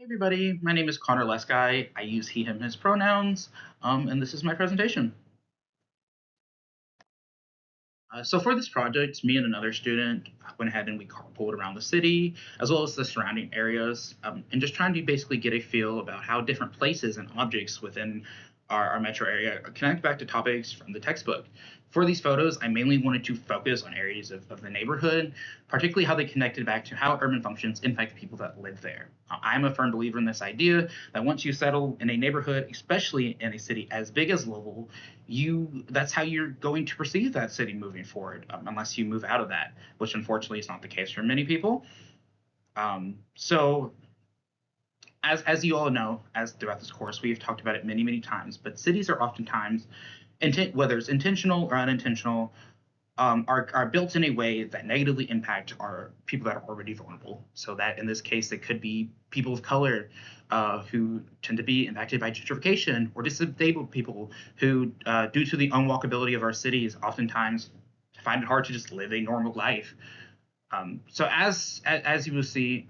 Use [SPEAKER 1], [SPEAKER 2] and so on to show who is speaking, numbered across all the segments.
[SPEAKER 1] Hey everybody, my name is Connor Lesky. I use he, him, his pronouns, and this is my presentation. So for this project, me and another student went ahead and we carpooled around the city, as well as the surrounding areas, and just trying to basically get a feel about how different places and objects within our metro area connect back to topics from the textbook. For these photos, I mainly wanted to focus on areas of the neighborhood, particularly how they connected back to how urban functions impact the people that live there. I'm a firm believer in this idea that once you settle in a neighborhood, especially in a city as big as Louisville, that's how you're going to perceive that city moving forward, unless you move out of that, which unfortunately is not the case for many people. So as you all know, as throughout this course, we've talked about it many times, but cities are oftentimes, whether it's intentional or unintentional, are built in a way that negatively impact our people that are already vulnerable. So that in this case, it could be people of color who tend to be impacted by gentrification, or disabled people who, due to the unwalkability of our cities, oftentimes find it hard to just live a normal life. So as you will see,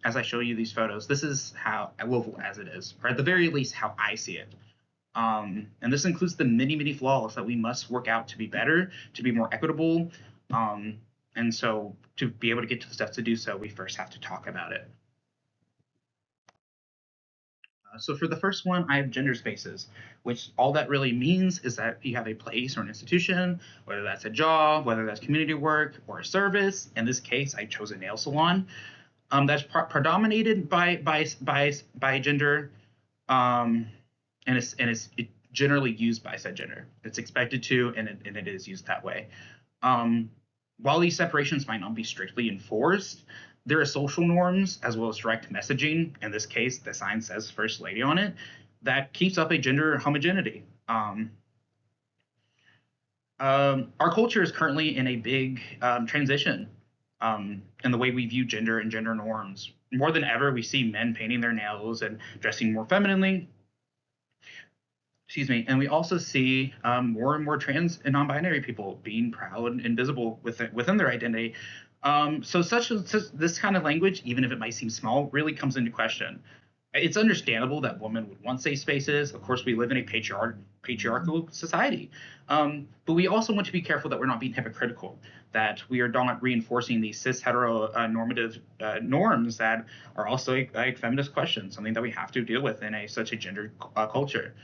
[SPEAKER 1] as I show you these photos, this is how Louisville as it is, or at the very least how I see it. And this includes the many flaws that we must work out to be better, to be more equitable. And so to be able to get to the steps to do so, we first have to talk about it. So for the first one, I have gender spaces, which all that really means is that you have a place or an institution, whether that's a job, whether that's community work or a service. In this case, I chose a nail salon that's predominated by gender, and it's generally used by said gender. It's expected to, and it is used that way. While these separations might not be strictly enforced, there are social norms as well as direct messaging. In this case, the sign says First Lady on it, that keeps up a gender homogeneity. Our culture is currently in a big transition in the way we view gender and gender norms. More than ever, we see men painting their nails and dressing more femininely. Excuse me. And we also see more and more trans and non-binary people being proud and visible within their identity. So such this kind of language, even if it might seem small, really comes into question. It's understandable that women would want safe spaces. Of course, we live in a patriarchal society, but we also want to be careful that we're not being hypocritical, that we are not reinforcing these cis hetero normative norms that are also a feminist question, something that we have to deal with in such a gendered culture.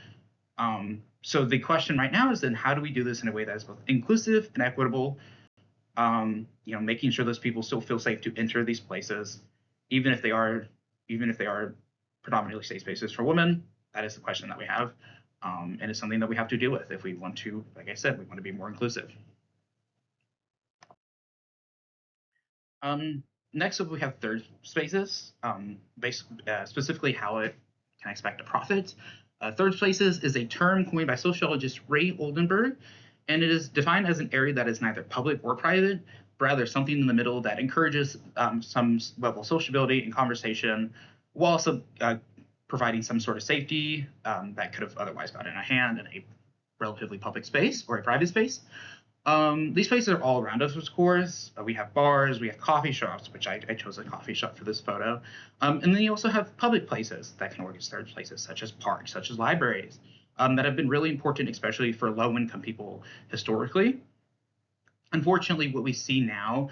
[SPEAKER 1] So the question right now is then how do we do this in a way that is both inclusive and equitable? Making sure those people still feel safe to enter these places, even if they are predominantly safe spaces for women. That is the question that we have, and it's something that we have to deal with if we want to, like I said, we want to be more inclusive. Next up, we have third spaces, specifically how it can expect a profit. Third spaces is a term coined by sociologist Ray Oldenburg, and it is defined as an area that is neither public or private, but rather something in the middle that encourages some level of sociability and conversation, while also providing some sort of safety that could have otherwise gotten a hand in a relatively public space or a private space. These places are all around us, of course. We have bars, we have coffee shops, which I chose a coffee shop for this photo. And then you also have public places that can work as third places, such as parks, such as libraries, that have been really important, especially for low-income people historically. Unfortunately, what we see now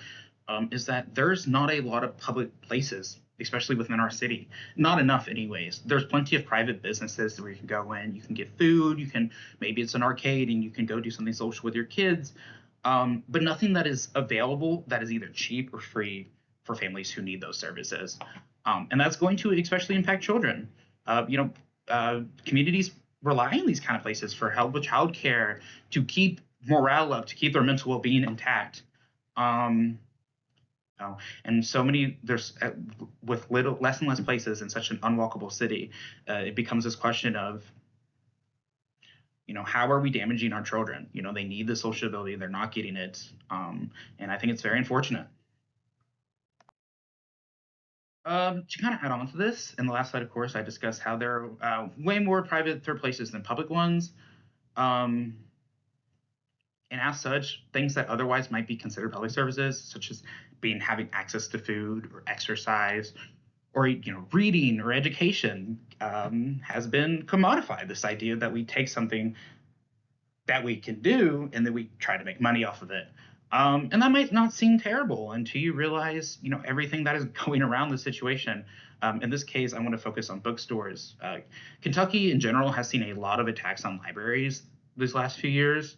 [SPEAKER 1] is that there's not a lot of public places, especially within our city. Not enough, anyways. There's plenty of private businesses where you can go in, you can get food, maybe it's an arcade and you can go do something social with your kids, but nothing that is available that is either cheap or free for families who need those services. And that's going to especially impact children. Communities rely on these kind of places for help with childcare, to keep morale up, to keep their mental well-being intact. And so many there's with less and less places in such an unwalkable city, it becomes this question of, how are we damaging our children? They need the sociability, they're not getting it, and I think it's very unfortunate. To kind of add on to this, in the last slide, of course, I discussed how there are way more private third places than public ones. And as such, things that otherwise might be considered public services, such as having access to food or exercise or reading or education has been commodified. This idea that we take something that we can do and then we try to make money off of it. And that might not seem terrible until you realize, everything that is going around the situation. In this case, I want to focus on bookstores. Kentucky in general has seen a lot of attacks on libraries these last few years.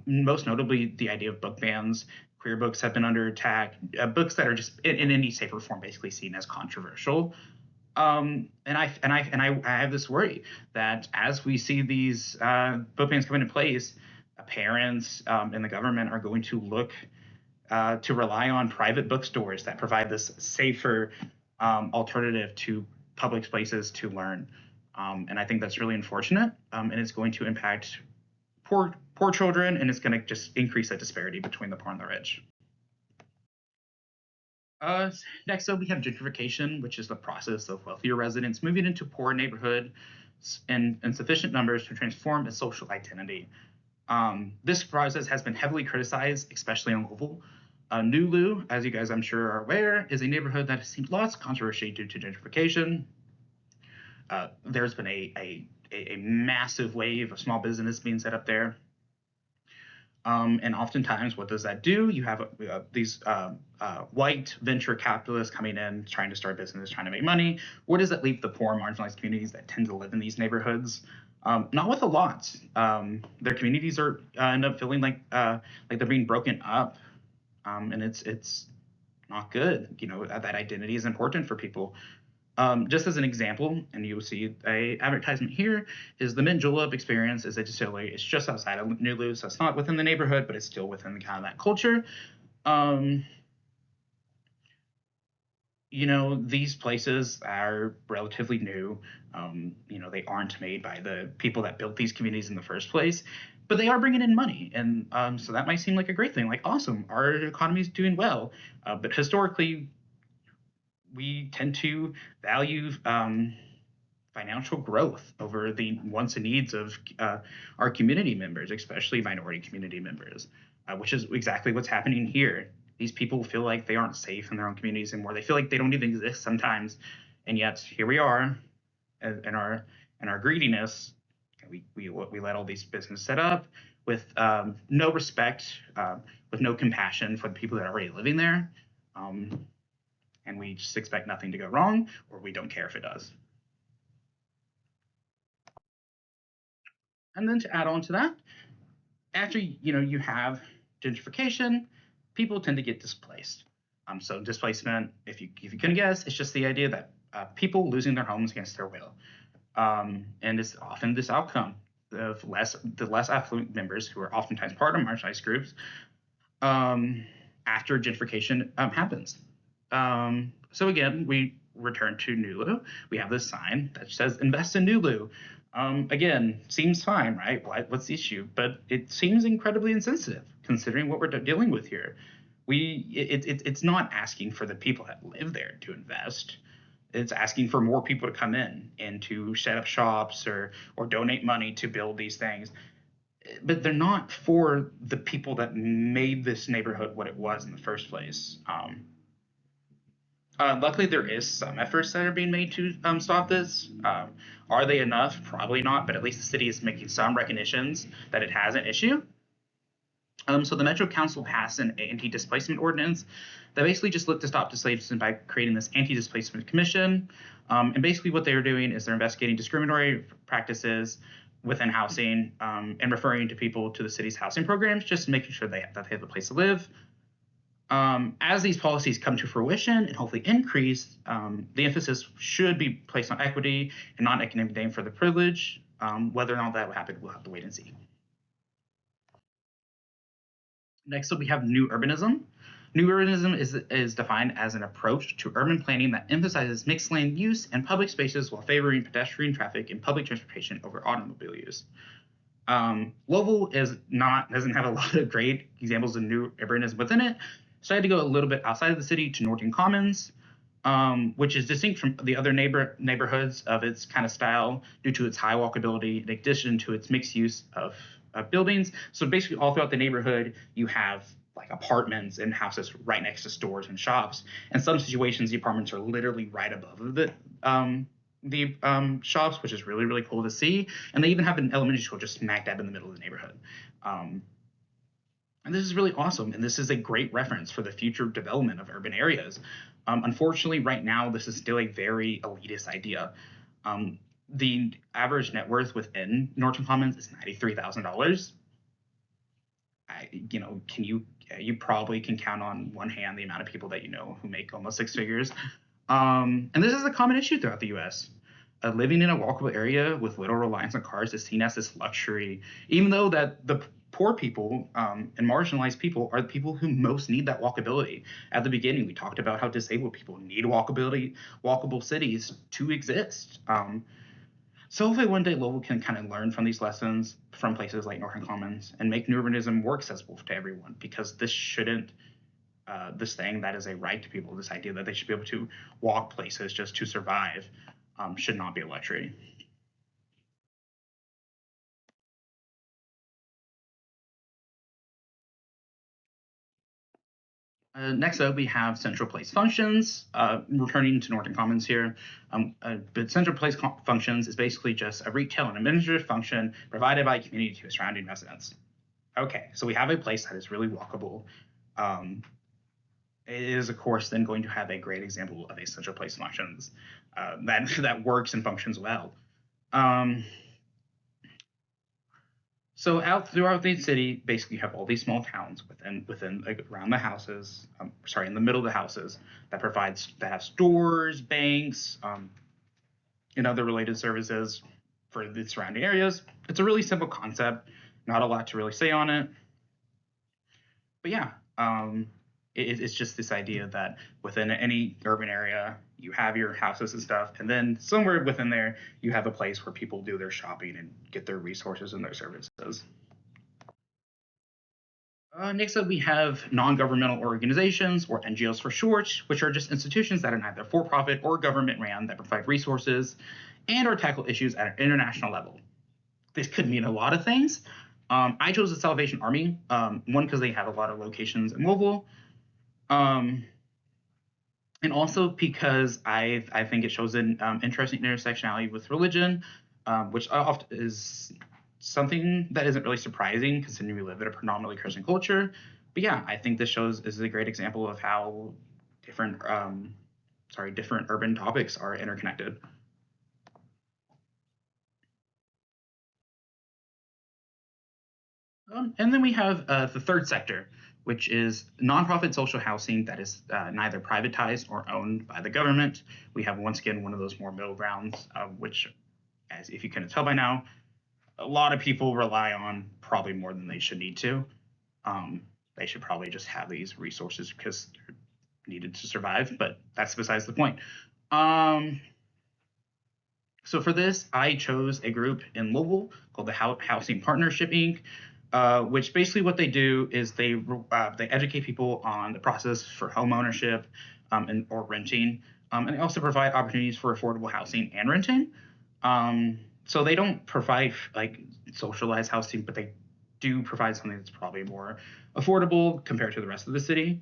[SPEAKER 1] Most notably, the idea of book bans. Queer books have been under attack. Books that are just in any shape or form basically seen as controversial. And I have this worry that as we see these book bans come into place, parents and the government are going to look to rely on private bookstores that provide this safer alternative to public places to learn. And I think that's really unfortunate, and it's going to impact poor children, and it's going to just increase that disparity between the poor and the rich. Next up, we have gentrification, which is the process of wealthier residents moving into poor neighborhoods in sufficient numbers to transform a social identity. This process has been heavily criticized, especially in Louisville. Nulu, as you guys I'm sure are aware, is a neighborhood that has seen lots of controversy due to gentrification. There's been a massive wave of small business being set up there. And oftentimes, what does that do? You have these white venture capitalists coming in, trying to start business, trying to make money. Where does that leave the poor, marginalized communities that tend to live in these neighborhoods? Not with a lot. Their communities are end up feeling like they're being broken up, and it's not good. That identity is important for people. Just as an example, and you'll see a advertisement here, is the Mint Julep experience is a distillery. It's just outside of Nulu, so it's not within the neighborhood, but it's still within kind of that culture. These places are relatively new. They aren't made by the people that built these communities in the first place, but they are bringing in money. And so that might seem like a great thing, like, awesome, our economy is doing well. But historically, we tend to value financial growth over the wants and needs of our community members, especially minority community members, which is exactly what's happening here. These people feel like they aren't safe in their own communities anymore. They feel like they don't even exist sometimes, and yet here we are, in our greediness. We let all these businesses set up with no respect, with no compassion for the people that are already living there. And we just expect nothing to go wrong, or we don't care if it does. And then to add on to that, after you have gentrification, people tend to get displaced. So displacement, if you can guess, it's just the idea that people losing their homes against their will, and it's often this outcome of the less affluent members, who are oftentimes part of marginalized groups, after gentrification happens. So again, we return to Nulu. We have this sign that says "Invest in Nulu." Again, seems fine, right? What's the issue? But it seems incredibly insensitive, considering what we're dealing with here. It's not asking for the people that live there to invest. It's asking for more people to come in and to set up shops or donate money to build these things. But they're not for the people that made this neighborhood what it was in the first place. Luckily, there is some efforts that are being made to stop this. Are they enough? Probably not, but at least the city is making some recognitions that it has an issue. So the Metro Council passed an anti-displacement ordinance that basically just looked to stop displacement by creating this anti-displacement commission. And basically what they're doing is they're investigating discriminatory practices within housing, and referring to people to the city's housing programs, just making sure that they have a place to live. As these policies come to fruition and hopefully increase, the emphasis should be placed on equity and not economic gain for the privilege. Whether or not that will happen, we'll have to wait and see. Next up, we have new urbanism. New urbanism is defined as an approach to urban planning that emphasizes mixed land use and public spaces while favoring pedestrian traffic and public transportation over automobile use. Louisville doesn't have a lot of great examples of new urbanism within it, so I had to go a little bit outside of the city to Norton Commons, which is distinct from the other neighborhoods of its kind of style due to its high walkability, in addition to its mixed use of buildings. So basically, all throughout the neighborhood, you have like apartments and houses right next to stores and shops. In some situations, the apartments are literally right above the shops, which is really cool to see. And they even have an elementary school just smack dab in the middle of the neighborhood. Um, and this is really awesome. And this is a great reference for the future development of urban areas. Unfortunately, right now, this is still a very elitist idea. The average net worth within Norton Commons is $93,000. Can you probably can count on one hand the amount of people that you know who make almost six figures. And this is a common issue throughout the U.S. Living in a walkable area with little reliance on cars is seen as this luxury, even though that the poor people and marginalized people are the people who most need that walkability. At the beginning, we talked about how disabled people need walkable cities to exist. So hopefully one day Louisville can kind of learn from these lessons from places like Norton Commons and make new urbanism more accessible to everyone, because this shouldn't, this thing that is a right to people, this idea that they should be able to walk places just to survive, should not be a luxury. Next up, we have central place functions. Returning to Norton Commons here, but central place functions is basically just a retail and administrative function provided by a community to surrounding residents. Okay, so we have a place that is really walkable. It is, of course, then going to have a great example of a central place functions that works and functions well. So out throughout the city, basically, you have all these small towns within like, around the houses. Sorry, in the middle of the houses that have stores, banks, and other related services for the surrounding areas. It's a really simple concept. Not a lot to really say on it, but yeah, it's just this idea that within any urban area, you have your houses and stuff, and then somewhere within there, you have a place where people do their shopping and get their resources and their services. Next up, we have non-governmental organizations, or NGOs for short, which are just institutions that are neither for-profit or government-ran that provide resources and or tackle issues at an international level. This could mean a lot of things. I chose the Salvation Army, one because they have a lot of locations in Louisville, and also because I think it shows an interesting intersectionality with religion, which often is something that isn't really surprising considering we live in a predominantly Christian culture. But yeah, I think this is a great example of how different different urban topics are interconnected. And then we have the third sector, which is nonprofit social housing that is neither privatized or owned by the government. We have, once again, one of those more middle grounds, which, as if you couldn't tell by now, a lot of people rely on probably more than they should need to. They should probably just have these resources because they're needed to survive, but that's besides the point. So for this, I chose a group in Louisville called the Housing Partnership Inc., which basically what they do is they educate people on the process for home ownership or renting, and they also provide opportunities for affordable housing and renting. So they don't provide like socialized housing, but they do provide something that's probably more affordable compared to the rest of the city.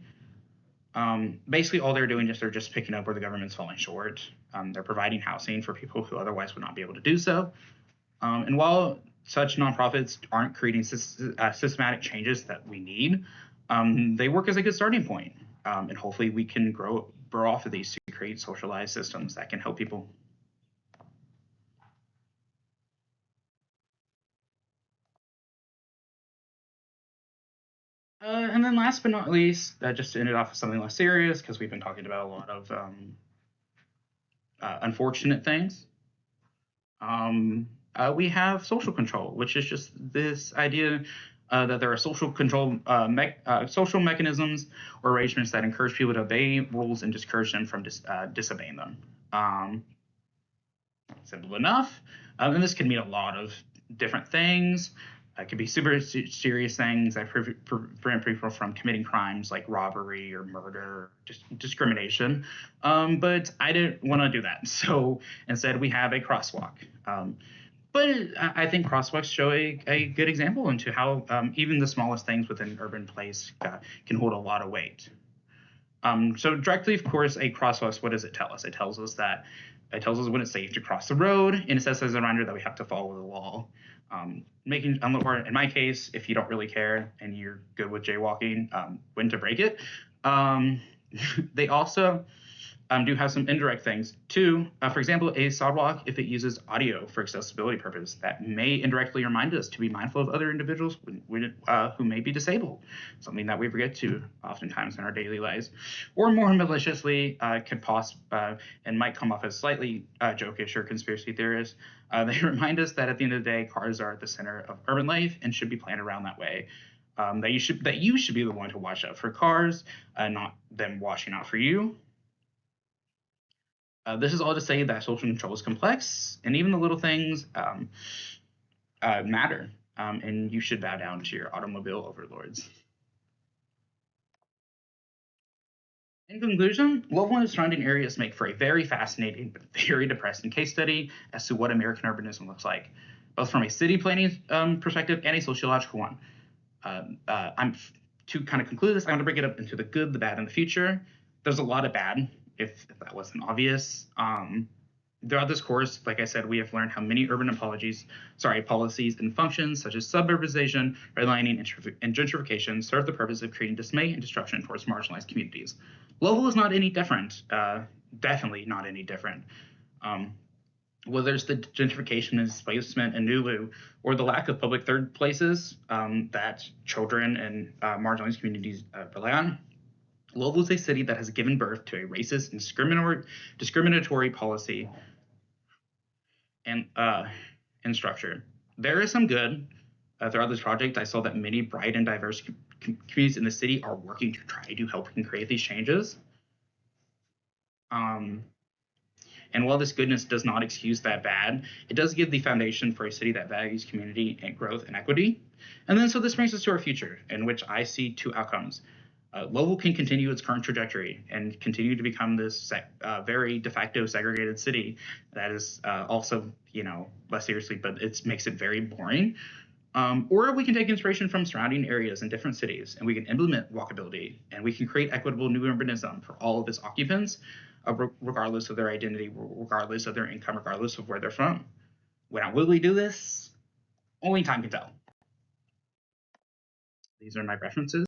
[SPEAKER 1] Basically, all they're doing is they're just picking up where the government's falling short. They're providing housing for people who otherwise would not be able to do so. And while such nonprofits aren't creating systematic changes that we need, they work as a good starting point. And hopefully we can grow off of these to create socialized systems that can help people. And then last but not least, just to end it off with something less serious, because we've been talking about a lot of unfortunate things. We have social control, which is just this idea that there are social mechanisms or arrangements that encourage people to obey rules and discourage them from disobeying them. Simple enough. And this can mean a lot of different things. It could be super serious things that prevent people from committing crimes like robbery or murder, just discrimination. But I didn't want to do that. So instead, we have a crosswalk. But I think crosswalks show a good example into how even the smallest things within an urban place can hold a lot of weight. So directly, of course, a crosswalk, what does it tell us? It tells us when it's safe to cross the road, and it says as a reminder that we have to follow the law. Or in my case, if you don't really care and you're good with jaywalking, when to break it. Um, they also do have some indirect things too. For example, a sidewalk, if it uses audio for accessibility purpose, that may indirectly remind us to be mindful of other individuals who may be disabled, something that we forget to oftentimes in our daily lives. Or more maliciously, and might come off as slightly jokish or conspiracy theorists, they remind us that at the end of the day, cars are at the center of urban life and should be planned around that way. That you should be the one to watch out for cars, not them watching out for you. This is all to say that social control is complex, and even the little things matter, and you should bow down to your automobile overlords. In conclusion, Louisville and its surrounding areas make for a very fascinating but very depressing case study as to what American urbanism looks like, both from a city planning perspective and a sociological one. To kind of conclude this, I'm going to break it up into the good, the bad, and the future. There's a lot of bad, if that wasn't obvious. Throughout this course, like I said, we have learned how many urban policies and functions such as suburbanization, redlining, and gentrification serve the purpose of creating dismay and destruction towards marginalized communities. Louisville is not any different, definitely not any different. Whether it's the gentrification and displacement in Nulu or the lack of public third places that children and marginalized communities rely on, Louisville is a city that has given birth to a racist and discriminatory policy and structure. There is some good. Throughout this project, I saw that many bright and diverse communities in the city are working to try to help and create these changes. And while this goodness does not excuse that bad, it does give the foundation for a city that values community and growth and equity. And then so this brings us to our future, in which I see two outcomes. Louisville can continue its current trajectory and continue to become this very de facto segregated city that is also, less seriously, but it makes it very boring. Or we can take inspiration from surrounding areas in different cities, and we can implement walkability, and we can create equitable new urbanism for all of its occupants, regardless of their identity, regardless of their income, regardless of where they're from. Will we do this? Only time can tell. These are my references.